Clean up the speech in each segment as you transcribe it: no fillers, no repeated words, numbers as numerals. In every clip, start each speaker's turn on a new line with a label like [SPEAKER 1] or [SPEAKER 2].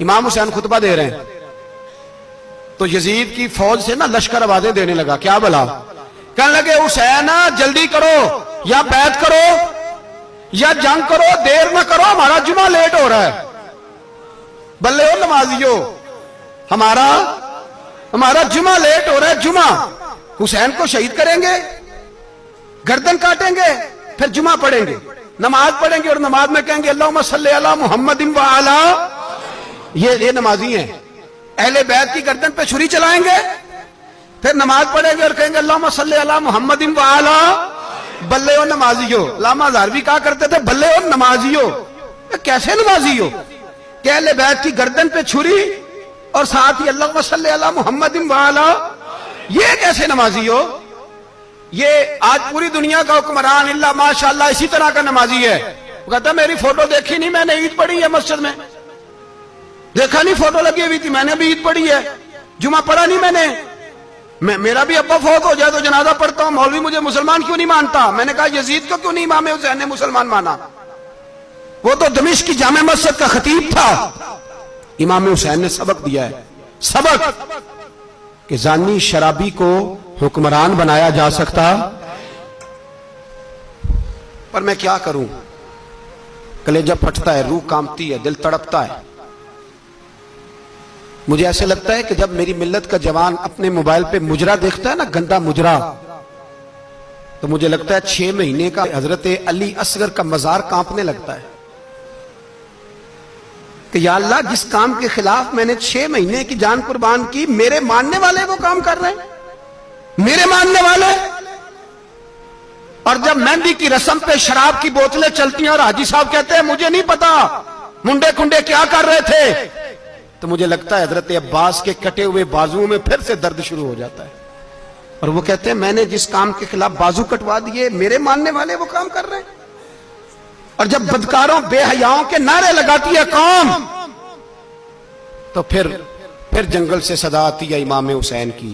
[SPEAKER 1] امام حسین خطبہ دے رہے ہیں تو یزید کی فوج سے نا لشکر آوازیں دینے لگا، کیا بلا؟ کہنے لگے حسین جلدی کرو، یا بیعت کرو یا جنگ کرو، دیر نہ کرو، ہمارا جمعہ لیٹ ہو رہا ہے۔ بلے ہو نمازیو، ہمارا جمعہ لیٹ ہو رہا ہے۔ جمعہ حسین کو شہید کریں گے، گردن کاٹیں گے، پھر جمعہ پڑھیں گے، نماز پڑھیں گے اور نماز میں کہیں گے اللہم صلی علی محمد وعلی، یہ نمازی ہیں۔ اہل بیت کی گردن پہ چھری چلائیں گے، پھر نماز پڑھیں گے اور کہیں گے اللہم صلی علی محمد وعلی۔ بلے ہو نمازیو، علامہ ہزاروی کہا کرتے تھے بلے ہو نمازیو، کیسے نمازی ہو کہ اہل بیت کی گردن پہ چھری اور ساتھ ہی اللہم صلی علی محمد وعلی، یہ کیسے نمازی ہو؟ یہ آج پوری دنیا کا حکمران اللہ ماشاءاللہ اسی طرح کا نمازی ہے۔ وہ کہتا میری فوٹو دیکھی نہیں، میں نے عید پڑھی ہے مسجد میں، دیکھا نہیں فوٹو لگی ہوئی تھی، میں نے بھی عید پڑھی ہے، جمعہ پڑھا نہیں میں نے، میرا بھی ابا فوت ہو جائے تو جنازہ پڑھتا ہوں، مولوی مجھے مسلمان کیوں نہیں مانتا؟ میں نے کہا یزید کو کیوں نہیں امام حسین نے مسلمان مانا؟ وہ تو دمشق کی جامع مسجد کا خطیب تھا۔ امام حسین نے سبق دیا ہے، سبق کہ زانی شرابی کو حکمران بنایا جا سکتا، پر میں کیا کروں، کلیجہ پھٹتا ہے، روح کامتی ہے، دل تڑپتا ہے۔ مجھے ایسے لگتا ہے کہ جب میری ملت کا جوان اپنے موبائل پہ مجرا دیکھتا ہے نا، گندا مجرا، تو مجھے لگتا ہے 6 مہینے کا حضرت علی اصغر کا مزار کانپنے لگتا ہے کہ یا اللہ جس کام کے خلاف میں نے 6 مہینے کی جان قربان کی، میرے ماننے والے وہ کام کر رہے ہیں، میرے ماننے والے۔ اور جب مہندی کی رسم پہ شراب کی بوتلیں چلتی ہیں اور حاجی صاحب کہتے ہیں مجھے نہیں پتا منڈے کنڈے کیا کر رہے تھے، تو مجھے لگتا ہے حضرت عباس کے کٹے ہوئے بازوؤں میں پھر سے درد شروع ہو جاتا ہے، اور وہ کہتے ہیں میں نے جس کام کے خلاف بازو کٹوا دیے، میرے ماننے والے وہ کام کر رہے ہیں۔ اور جب بدکاروں بے حیاؤں کے نعرے لگاتی ہے قوم، تو پھر جنگل سے صدا آتی ہے امام حسین کی،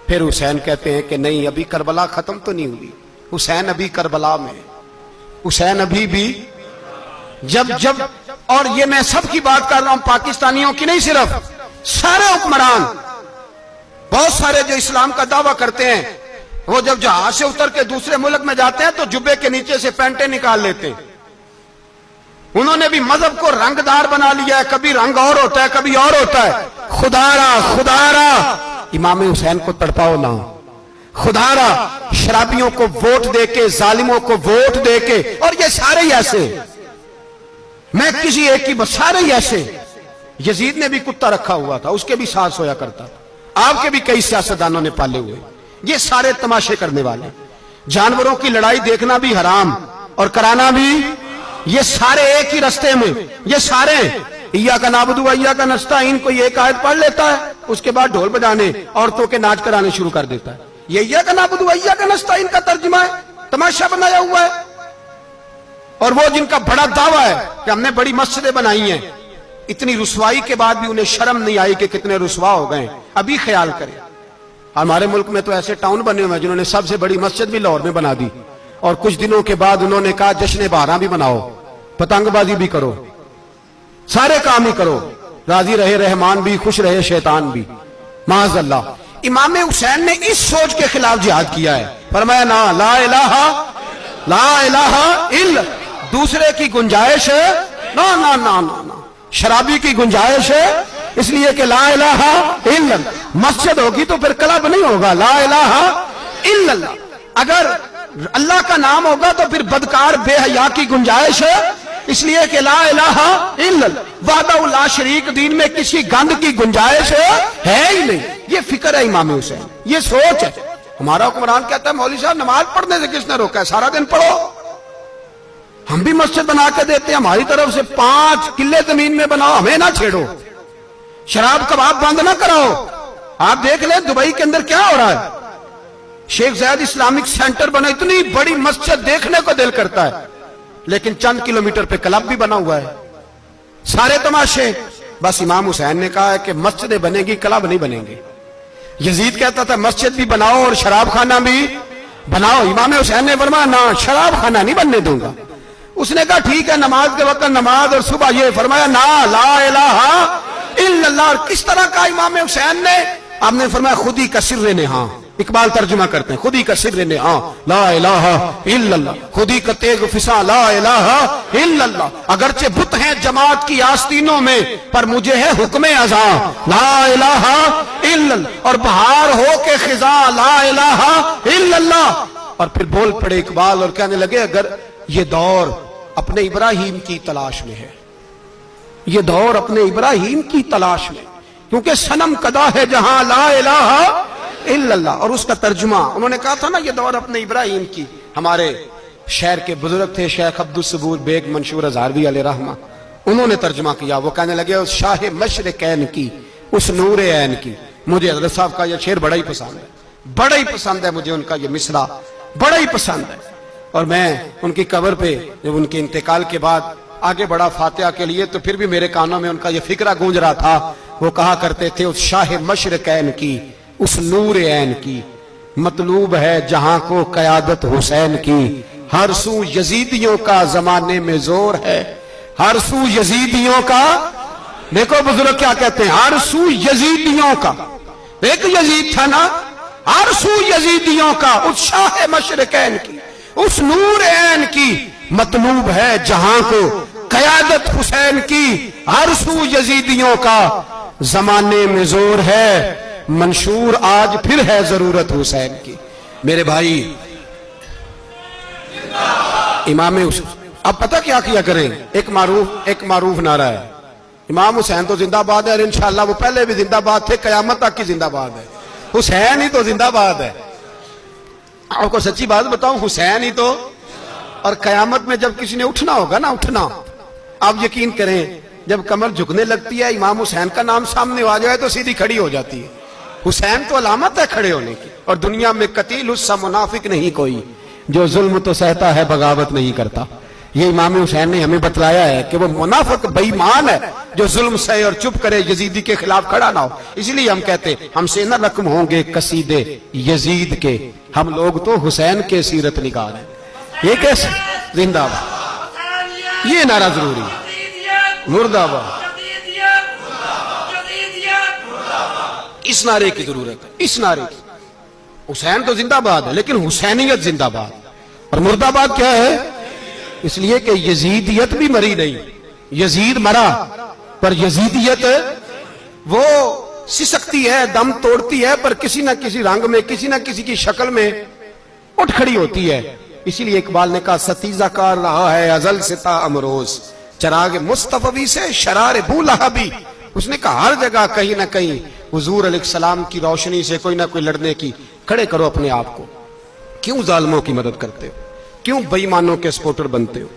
[SPEAKER 1] پھر حسین کہتے ہیں کہ نہیں ابھی کربلا ختم تو نہیں ہوئی، حسین ابھی کربلا میں، حسین ابھی بھی جب اور یہ میں سب کی بات کر رہا ہوں، پاکستانیوں کی نہیں، صرف سارے حکمران، بہت سارے جو اسلام کا دعویٰ کرتے ہیں، وہ جب جہاز سے اتر کے دوسرے ملک میں جاتے ہیں تو جبے کے نیچے سے پینٹیں نکال لیتے ہیں۔ انہوں نے بھی مذہب کو رنگ دار بنا لیا ہے، کبھی رنگ اور ہوتا ہے کبھی اور ہوتا ہے۔ خدا را امام حسین کو تڑپاؤ نہ، خدا را شرابیوں کو ووٹ دے کے، ظالموں کو ووٹ دے کے، اور یہ سارے ہی ایسے، میں کسی ایک کی بس، سارے ہی ایسے۔ یزید نے بھی کتا رکھا ہوا تھا، اس کے بھی ساتھ سویا کرتا تھا، آپ کے بھی کئی سیاستدانوں نے پالے ہوئے، یہ سارے تماشے کرنے والے۔ جانوروں کی لڑائی دیکھنا بھی حرام اور کرانا بھی، یہ سارے ایک ہی رستے میں، یہ سارے ایاک نعبد و ایاک نستعین، کوئی ایک آیت پڑھ لیتا ہے، اس کے بعد ڈھول بجانے، عورتوں کے ناچ کرانے شروع کر دیتا ہے۔ یہ ایاک نعبد و ایاک نستعین کا ترجمہ ہے، تماشا بنایا ہوا ہے۔ اور وہ جن کا بڑا دعویٰ ہے کہ ہم نے بڑی مسجدیں بنائی ہیں، اتنی رسوائی کے بعد بھی انہیں شرم نہیں آئی کہ کتنے رسوا ہو گئے۔ ابھی خیال کریں، ہمارے ملک میں تو ایسے ٹاؤن بنے ہوئے ہیں جنہوں نے سب سے بڑی مسجد بھی لاہور میں بنا دی، اور کچھ دنوں کے بعد انہوں نے کہا جشن بہاراں بھی بناؤ، پتنگ بازی بھی کرو، سارے کام ہی کرو، راضی رہے رحمان بھی، خوش رہے شیطان بھی، معاذ اللہ۔ امام حسین نے اس سوچ کے خلاف جہاد کیا ہے، فرمایا نا لا الہ الا، دوسرے کی گنجائش ہے نا، شرابی کی گنجائش ہے، اس لیے کہ لا الہ الا، مسجد ہوگی تو پھر کلب نہیں ہوگا، لا الہ الا اللہ۔ اگر اللہ کا نام ہوگا تو پھر بدکار بے حیا کی گنجائش ہے، اس لیے کہ لا الہ الا اللہ، وحدہ لا شریک، دین میں کسی گند کی گنجائش ہے ہی نہیں۔ یہ فکر ہے امام حسین، یہ سوچ ہے۔ ہمارا حکمران کہتا ہے مولوی صاحب نماز پڑھنے سے کس نے روکا ہے، سارا دن پڑھو، ہم بھی مسجد بنا کے دیتے ہیں، ہماری طرف سے 5 کلے زمین میں بناؤ، ہمیں نہ چھیڑو، شراب کباب بند نہ کراؤ۔ آپ دیکھ لیں دبئی کے اندر کیا ہو رہا ہے، شیخ زید اسلامک سینٹر بنا، اتنی بڑی مسجد دیکھنے کو دل کرتا ہے، لیکن چند کلومیٹر پہ کلب بھی بنا ہوا ہے، سارے تماشے۔ بس امام حسین نے کہا ہے کہ مسجدیں بنے گی، کلب نہیں بنیں گے۔ یزید کہتا تھا مسجد بھی بناؤ اور شراب خانہ بھی بناؤ، امام حسین نے فرمایا نہ، شراب خانہ نہیں بننے دوں گا۔ اس نے کہا ٹھیک ہے نماز کے وقت نماز اور صبح یہ، فرمایا نا لا الہ इल्लल्लाह। और किस तरह का इमाम हुसैन ने? आपने फरमाया खुद ही का सिर्र ने, हाँ इकबाल तर्जुमा करते हैं, खुद ही का सिर्र ने, हाँ ला इलाहा इल्लल्लाह, खुद ही का तेग फिसा ला इलाहा इल्लल्लाह। अगरचे बुत हैं जमात की आस्तीनों में, पर मुझे है हुक्म अज़ा ला इलाहा इल्लल्लाह। और बहार हो के खिजा ला इलाहा इल्लल्लाह। और फिर बोल पड़े इकबाल और कहने लगे अगर ये दौर अपने इब्राहिम की तलाश में है, ये दौर अपने इब्राहिम की तलाश में, क्योंकि सनम कदा है जहां ला इलाहा इल्लल्लाह। और उसका तर्जुमा उन्होंने कहा था ना, ये दौर अपने इब्राहिम की। हमारे शहर के बुजुर्ग थे शेख अब्दुल सबूर बेग मंशूर हजारवी अलैहि रहमा, उन्होंने तर्जुमा किया। वो कहने लगे उस शाह मशरिकैन की, उस नूर ऐन की। मुझे हज़रत साहब का ये शेर बड़ा ही पसंद है, बड़ा ही पसंद है मुझे उनका ये मिसरा बड़ा ही पसंद है। और मैं उनकी कब्र पे जब उनके इंतकाल के बाद आगे बढ़ा फातिहा के लिए, तो फिर भी मेरे कानों में उनका ये फिक्रा गूंज रहा था। वो कहा करते थे उस शाह मशरिकैन की, उस नूर ऐन की, मतलूब है जहां को कयादत हुसैन की। हर सू यजीदियों का जमाने में जोर है, हर सू यजीदियों का। देखो बुजुर्ग क्या कहते हैं, हर सू यजीदियों का। एक यजीद था ना, हर सू यजीदियों का, उस शाह मशरिकैन की, उस नूर ऐन की, मतलूब है जहां को कयादत हुसैन की। हर सू यजीदियों का जमाने में जोर है, मंशूर आज फिर है जरूरत हुसैन की। मेरे भाई इमाम अब पता क्या किया करें, एक मारूफ नारा है, इमाम हुसैन तो जिंदाबाद है और इंशाअल्लाह वो पहले भी जिंदाबाद थे, कयामत तक की जिंदाबाद है। हुसैन ही तो जिंदाबाद है। आपको सच्ची बात बताऊं, हुसैन ही तो। और कयामत में जब किसी ने उठना होगा ना, उठना, आप यकीन करें जब कमर झुकने लगती है, इमाम हुसैन का नाम सामने आ जाए तो सीधी खड़ी हो जाती है। हुसैन तो अलामत है खड़े होने की। और दुनिया में कतील उससा मुनाफिक नहीं कोई, जो जुल्म तो सहता है बगावत नहीं करता। ये इमाम हुसैन ने हमें बतलाया है कि वो मुनाफिक बेईमान है जो जुल्म सहे और चुप करे, यजीदी के खिलाफ खड़ा ना हो। इसलिए हम कहते हमसे न रकम होंगे कसीदे यजीद के, हम लोग तो हुसैन के सीरत निगार हैं। ये कैसे जिंदाबाद, ये नारा जरूरी है। मुर्दाबाद, इस नारे की जरूरत है, इस नारे की। हुसैन तो जिंदाबाद है, लेकिन हुसैनियत जिंदाबाद। और मुर्दाबाद क्या है? इसलिए कि यजीदियत भी मरी नहीं, यजीद मरा, पर यजीदियत वो सिसकती है, दम तोड़ती है, पर किसी न किसी रंग में, किसी न किसी की शक्ल में उठ खड़ी होती है। इसीलिए इकबाल ने कहा सतीजा कार रहा है अजल सिता अमरोज, चराग मुस्तफवी से शरार बूलहबी। उसने कहा हर जगह कहीं ना कहीं हुजूर अलैहिस्सलाम की रोशनी से कोई ना कोई लड़ने की। खड़े करो अपने आप को। क्यों जालिमों की मदद करते हो? क्यों बेईमानों के सपोर्टर बनते हो?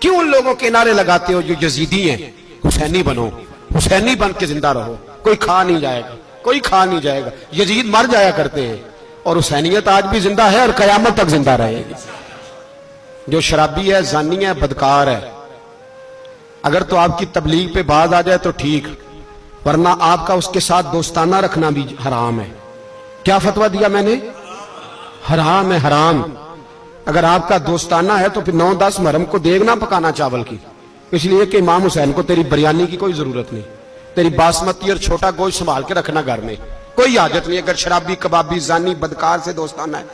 [SPEAKER 1] क्यों उन लोगों के नारे लगाते हो जो यजीदी हैं? हुसैनी बनो, हुसैनी बन के जिंदा रहो। कोई खा नहीं जाएगा, कोई खा नहीं जाएगा। यजीद मर जाया करते हैं और हुसैनियत आज भी जिंदा है और कयामत तक जिंदा रहेगी। जो शराबी है, जानी है, बदकार है, अगर तो आपकी तबलीग पे बात आ जाए तो ठीक, वरना आपका उसके साथ दोस्ताना रखना भी हराम है। क्या फतवा दिया मैंने? हराम है, हराम। अगर आपका दोस्ताना है तो फिर 9-10 मुहर्रम को देग ना पकाना चावल की, इसलिए कि इमाम हुसैन को तेरी बिरयानी की कोई जरूरत नहीं। तेरी बासमती और छोटा गोश्त संभाल के रखना घर में, कोई हाजत नहीं। अगर शराबी, कबाबी, जानी, बदकार से दोस्ताना है,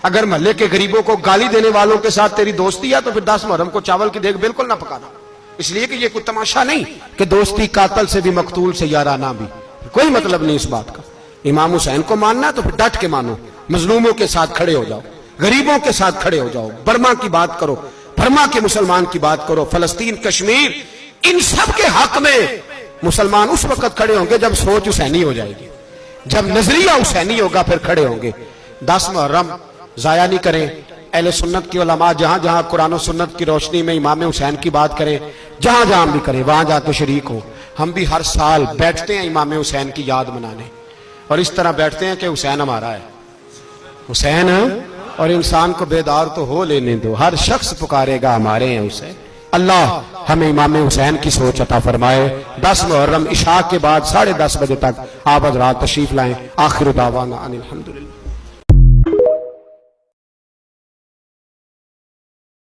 [SPEAKER 1] अगर महल्ले के गरीबों को गाली देने वालों के साथ तेरी दोस्ती है, तो फिर 10 मुहर्रम को चावल की देग बिल्कुल ना पकाना। इसलिए कि ये कोई तमाशा नहीं कि दोस्ती कातल से भी, मकतूल से याराना भी, कोई मतलब नहीं इस बात का। इमाम हुसैन को मानना तो फिर डट के मानो, मजलूमों के साथ खड़े हो जाओ, गरीबों के साथ खड़े हो जाओ, बर्मा की बात करो, बर्मा के मुसलमान की बात करो, फलस्तीन, कश्मीर, इन सब के हक में मुसलमान उस वक्त खड़े होंगे जब सोच हुसैनी हो जाएगी, जब नजरिया हुसैनी होगा, फिर खड़े होंगे। 10 मुहर्रम जाया नहीं करें। अहले सुन्नत की उलमा जहां जहां कुरान और सुन्नत की रोशनी में इमाम हुसैन की बात करें, जहां जहां भी करें, वहां जाकर शरीक हो। हम भी हर साल बैठते हैं इमाम हुसैन की याद मनाने, और इस तरह बैठते हैं कि हुसैन हमारा है, हुसैन है, और इंसान को बेदार तो हो लेने दो, हर शख्स पुकारेगा हमारे हैं हुसैन। अल्लाह हमें इमाम हुसैन की सोच अता फरमाए। 10 मुहर्रम इशा के बाद 10:30 बजे तक आप हज़रात तशरीफ लाएं। आखिर दावाना अनिल हम्दुलिल्लाह।